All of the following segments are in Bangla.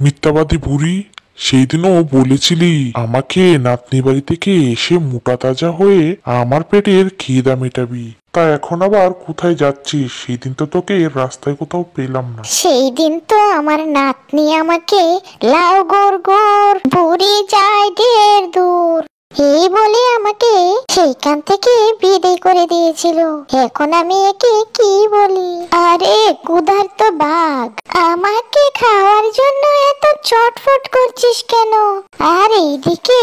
মিথ্যাবাদী বুড়ি, সেই দিনও বলেছিলি আমাকে নাতনি বাড়ি থেকে এসে মোটা তাজা হয়ে আমার পেটের খিদা মেটাবি। তা এখন আবার কোথায় যাচ্ছিস? সেই দিন তো তোকে রাস্তায় কোথাও পেলাম না। সেই দিন তো আমার নাতনি আমাকে লাউ গোর গোর বুড়ি যায় ঢের দূর এই বলে আমাকে সেইখান থেকে বিদায় করে দিয়েছিল। এখন আমি একে কি বলি? আরে ক্ষুধার্ত বাঘ, আমাকে খাওয়ার জন্য এত চটফট করছিস কেন? আর এইদিকে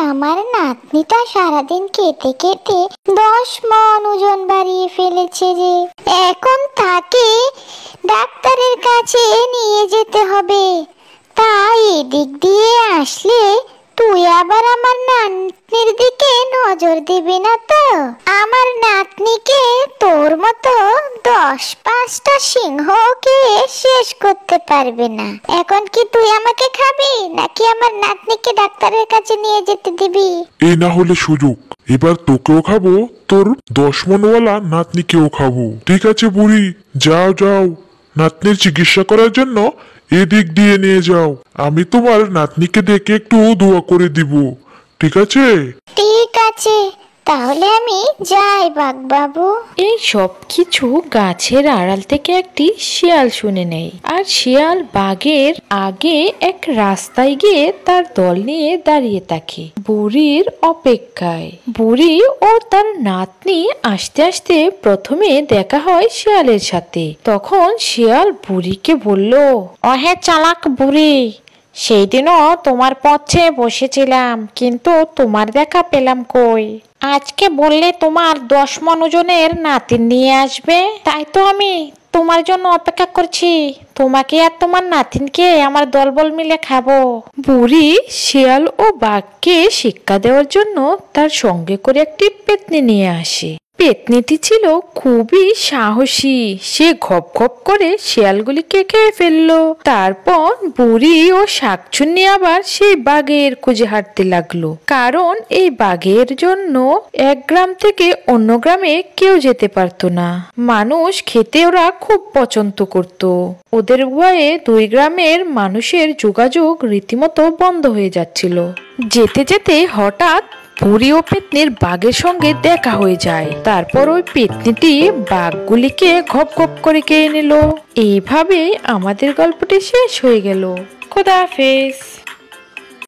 আমার নাতনিটা সারাদিন কেটে কেটে 10 মণ ওজন বাড়িয়ে ফেলেছে যে, এখন তাকে ডাক্তারের কাছে নিয়ে যেতে হবে। তাই এদিক দিয়ে আসলে তুই আবার আমার নাতনির দিকে নজর দিবি না তো? আমার নাতনিকে তোর মতো 10-5টা সিংহকে শেষ করতে পারবে না। এখন কি তুই আমাকে খাবি নাকি আমার নাতনিকে ডাক্তারের কাছে নিয়ে যেতে দিবি? এই না হলে সুযোগ, এবার তোকেও খাবো, তোর 10 মণওয়ালা নাতনিকেও খাবো। ঠিক আছে বুড়ি, যাও যাও, নাতনির চিকিৎসা করার জন্য এদিক দিয়ে নিয়ে যাও। আমি তোমার নাতনিকে দেখে একটু দোয়া করে দিব, ঠিক আছে? ঠিক আছে, তাহলে আমি যাই বাঘ বাবু। এই সব কিছু গাছের আড়াল থেকে একটি শিয়াল শুনে নেয়, আর শিয়াল বাঘের আগে এক রাস্তায় গিয়ে তার দল নিয়ে দাঁড়িয়ে থাকে বুড়ির অপেক্ষায়। বুড়ি ও তার নাতনি আসতে আসতে প্রথমে দেখা হয় শিয়ালের সাথে। তখন শিয়াল বুড়িকে বলল, অহে চালাক বুড়ি, সেই দিনও তোমার পথে বসেছিলাম, কিন্তু তোমার দেখা পেলাম কই? আজকে বললে তোমার 10 মণ ওজনের নাতিন নিয়ে আসবে, তাই তো আমি তোমার জন্য অপেক্ষা করছি। তোমাকে আর তোমার নাতিনকে আমার দলবল মিলে খাবো। বুড়ি শিয়াল ও বাঘকে শিক্ষা দেওয়ার জন্য তার সঙ্গে করে একটি পেত্নী নিয়ে আসে। পেত্নীটি ছিল খুবই সাহসী, সে ঘপ ঘপ করে শিয়ালগুলিকে খেয়ে ফেললো। তারপর বুড়ি ও শাকচুন্নি আবার সেই বাঘের খুঁজে হাঁটতে লাগলো, কারণ এই বাঘের জন্য এক গ্রাম থেকে অন্য গ্রামে কেউ যেতে পারতো না। মানুষ খেতে ওরা খুব পছন্দ করত। ওদের ভয়ে 2 গ্রামের মানুষের যোগাযোগ রীতিমতো বন্ধ হয়ে যাচ্ছিল। যেতে যেতে হঠাৎ বুড়ি ও পেত্নীর বাঘের সঙ্গে দেখা হয়ে যায়। তারপর ওই পেত্নীটি বাঘগুলিকে ঘপ ঘপ করে খেয়ে নিল। এইভাবে আমাদের গল্পটি শেষ হয়ে গেল। খোদা হাফেজ।